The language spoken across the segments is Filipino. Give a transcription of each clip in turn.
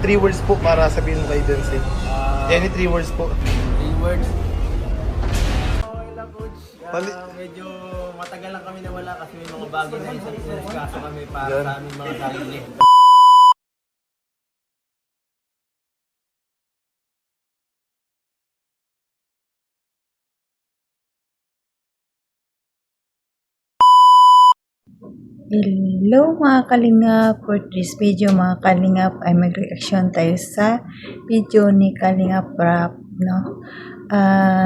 3 words po para sabihin mo kay Denzel. Any 3 words po. 3 words. Okay lang, coach. Pali- Medyo matagal lang kami nawala kasi may mga bagay na inisikaso kami para Yan. sa aming mga sarili. Hello mga kalingap, for this video mga kalingap ay mag-reaction tayo sa video ni Kalingap Rap, no?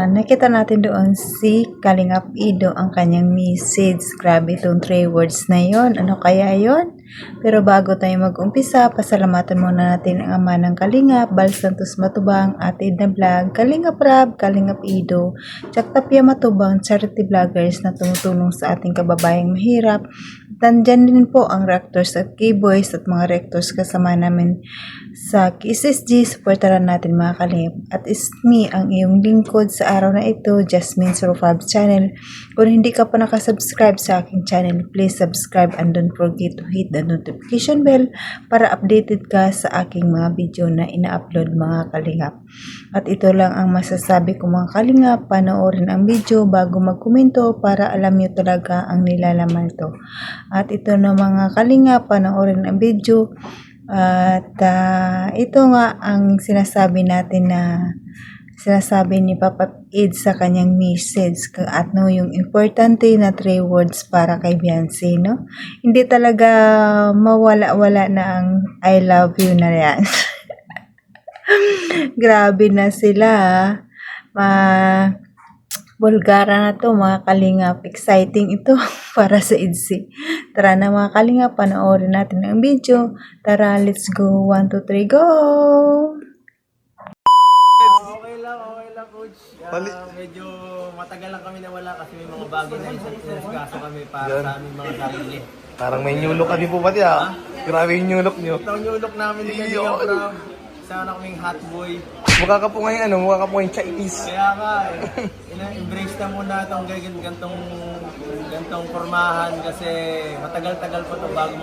Nakita natin doon si Kalingap Ido ang kanyang message. Grabe itong 3 words na yon. Ano kaya yon? Pero bago tayo mag-umpisa, pasalamatan muna natin ang ama ng Kalingap, Bal Santos Matubang, Ate Edna Vlog, Kalingap Rap, Kalingap Ido, Tsaktapia Matubang, charity vloggers na tumutulong sa ating kababayang mahirap. Nandyan din po ang reactors at K-boys at mga reactors kasama namin sa KSSG. Supportaran natin mga kalingap. At is me, ang iyong lingkod sa araw na ito, Jasmine Surfab Channel. Kung hindi ka pa nakasubscribe sa aking channel, please subscribe and don't forget to hit the notification bell para updated ka sa aking mga video na ina-upload mga kalingap. At ito lang ang masasabi ko mga kalingap, panoorin ang video bago magkomento para alam nyo talaga ang nilalaman ito. At ito na mga kalingap, panoorin ang video. At ito nga ang sinasabi natin na sinasabi ni Papa Ed sa kanyang message at no, yung importante na 3 words para kay Beyonce, no? Hindi talaga mawala-wala na ang I love you na yan. Grabe na sila. Bulgara na to mga kalingap. Exciting ito para sa IDC. Tara na mga kalingap, panoorin natin ang video. Tara, let's go. 1, 2, 3, go! Okay lang, coach. Pali- Medyo matagal lang kami nawala kasi may mga bagay na inisikaso kami para Yan. sa aming mga sarili. Parang may new look kami po pati Grabe yung new look nyo. Ito ang ulok namin ni Kalingap Rap. Sana kaming hot boy. Mukha ka po ngayon mukha ka po ngayon Chinese. Kaya nga, embrace na muna itong gantong formahan kasi matagal-tagal pa ito bago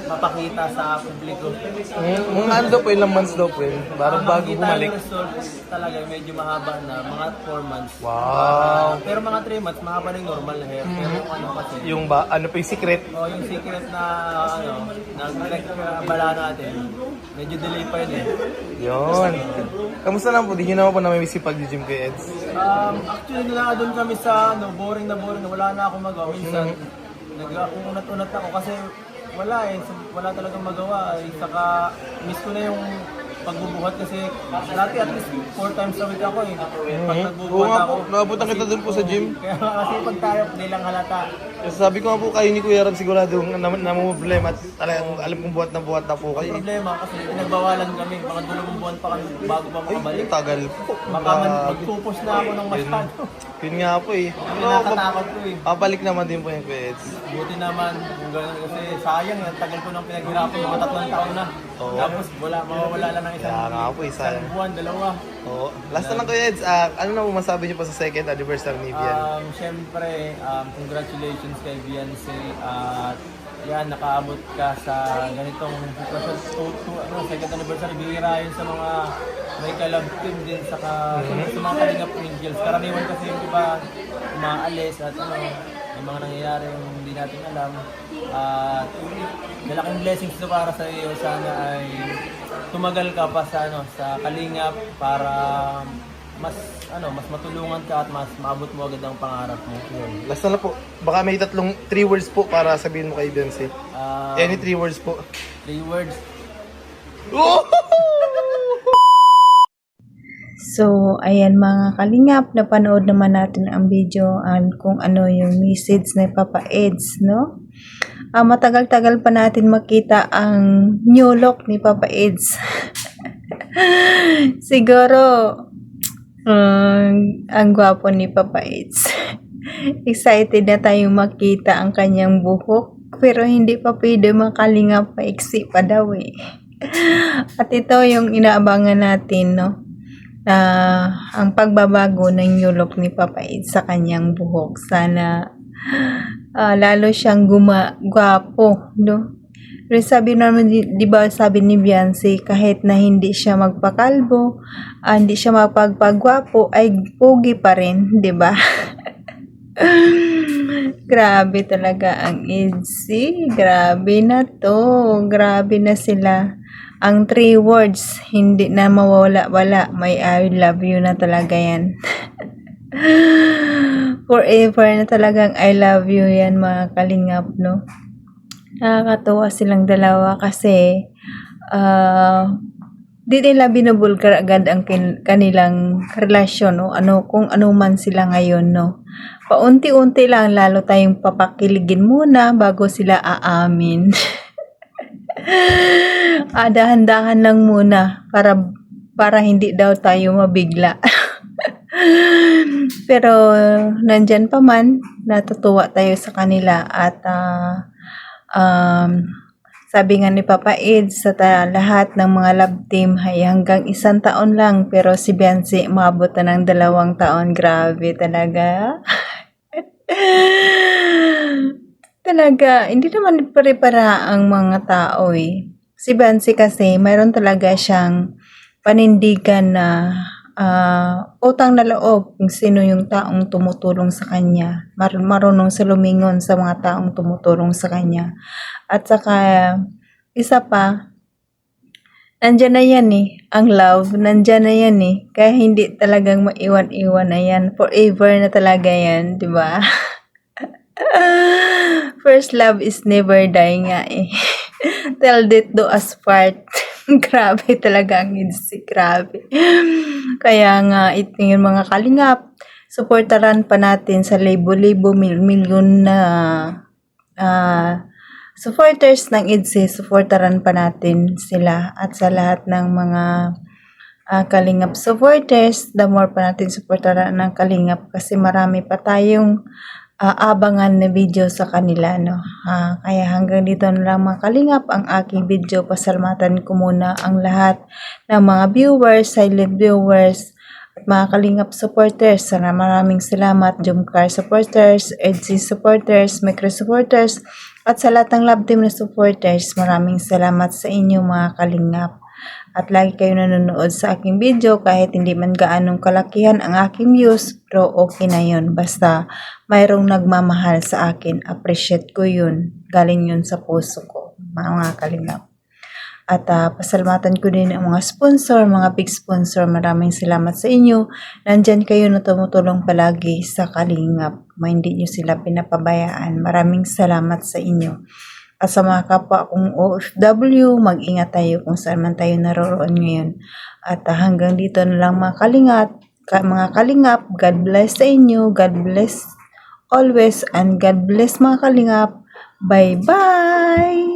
mapakita sa publiko. Mga ano daw po, ilang months daw po Parang bago Makikita bumalik. yung result talaga, medyo mahaba na, mga 4 months. Wow. Pero mga 3 months, mahaba na yung normal na hair. Pero yung ano kasi, Yung ba, ano po yung secret? yung secret na bala natin, medyo delay pa yun eh. Yun. Kamusta lang po? Di nyo naman po namimiss yung pag-gym kay Eds? Actually, doon kami sa boring na wala na akong magawa. Minsan, nag-unat-unat ako kasi wala talagang magawa. Saka, miss ko na yung pagbubuhat kasi dati at least 4 times a week ako eh. Pag Oo nagbubuhat nga ako. po, nakabutan kita dun po sa gym. Kaya kasi pag tayo, hindi lang halata. Kasi sabi ko nga po kayo ni Kuya Rab sigurado namumblema at talagang alam kong buhat na po kayo. Problema kasi pinagbawalan kami. Mga 2 buwan pa kami bago pa makabalik. Tagal po. Baka magpupos na ako ng masyado. Yun nga po eh. Nakakatakot ko eh. Babalik naman din po yung Kuya Eds. Buti naman kung gano'n kasi sayang ang tagal ko nang pinaghirapan, mga 3 taon na. Oo. Tapos mawawala lang ng Kaya nga po, isang buwan, 2. Oo. Last na lang Kuya Eds, ano na po masabi niyo po sa second anniversary ni Bian? Siyempre, congratulations kay Beyonce at yan, nakaabot ka sa ganitong second anniversary. Bihira yun sa mga may kalab team din sa mga Kalingap Angels. Karaniwan kasi yung iba umaalis at may mga nangyayari yung hindi natin alam. At malaking blessings to para sa iyo. Sana ay tumagal ka pa sa Kalingap para mas matulungan ka at mas maabot mo agad ang pangarap mo. Last na lang po, baka may 3 words po para sabihin mo kay Beyonce. Any 3 words po. 3 words. So, ayan mga kalingap, napanood naman natin ang video kung ano yung message ni Papa Eds, no? Matagal-tagal pa natin makita ang new look ni Papa Eds. Siguro, ang gwapo ni Papa Eds. Excited na tayong makita ang kanyang buhok, pero hindi pa pwede makalingap, paiksi pa daw eh. At ito yung inaabangan natin, no? Ang pagbabago ng new look ni Papa Ed sa kanyang buhok. Sana lalo siyang gwapo, no? Pero sabi naman, di ba sabi ni Beyonce, kahit na hindi siya magpakalbo, hindi siya mapagpagwapo, ay pogi pa rin, di ba? Grabe talaga ang Itzy. Grabe na to. Grabe na sila. Ang 3 words, hindi na mawala-wala. May I love you na talaga yan. Forever na talagang I love you yan, mga kalingap, no? Nakakatuwa silang dalawa kasi di nila binubulgar agad ang kanilang relasyon, no? Kung ano man sila ngayon, no? Paunti-unti lang, lalo tayong papakiligin muna bago sila aamin. Dahan-dahan lang muna para hindi daw tayo mabigla. Pero nandyan pa man, natutuwa tayo sa kanila at sabi nga ni Papa Ed sa lahat ng mga love team ay hanggang 1 taon lang, pero si Beyonce umabot na ng 2 taon. Grabe talaga. Talaga, hindi naman pare-para ang mga tao eh. Si Beyonce kasi, mayroon talaga siyang panindigan na utang na loob kung sino yung taong tumutulong sa kanya. Marunong sa lumingon sa mga taong tumutulong sa kanya. At saka, isa pa, nandyan na yan eh. Ang love, nandyan na yan eh. Kaya hindi talagang maiwan-iwan na yan. Forever na talaga yan, di ba? First love is never die nga eh. Till death do us part. Grabe talaga ang Itzy, grabe. Kaya nga, ito yung mga kalingap, supportaran pa natin sa libo-libo, milyon na supporters ng Itzy, supportaran pa natin sila. At sa lahat ng mga kalingap supporters, the more pa natin supportaran ng kalingap kasi marami pa tayong abangan na video sa kanila, no? Kaya hanggang dito na lang mga kalingap ang aking video. Pasalamatan ko muna ang lahat ng mga viewers, silent viewers, at mga kalingap supporters. Sana maraming salamat, Jumcar supporters, Itzy supporters, Micro supporters, at sa lahat ng love team na supporters. Maraming salamat sa inyo mga kalingap. At lagi kayo nanonood sa aking video kahit hindi man gaanong kalakihan ang aking views, pero okay na yun. Basta mayroong nagmamahal sa akin, appreciate ko yun. Galing yun sa puso ko, mga kalingap. At pasalamatan ko din ang mga sponsor, mga big sponsor. Maraming salamat sa inyo. Nandyan kayo na tumutulong palagi sa kalingap. Hindi nyo sila pinapabayaan. Maraming salamat sa inyo. At sa mga kapwa kong OFW, mag-ingat tayo kung saan man tayo naroroon ngayon. At hanggang dito na lang mga kalingap, God bless sa inyo, God bless always, and God bless mga kalingap. Bye-bye!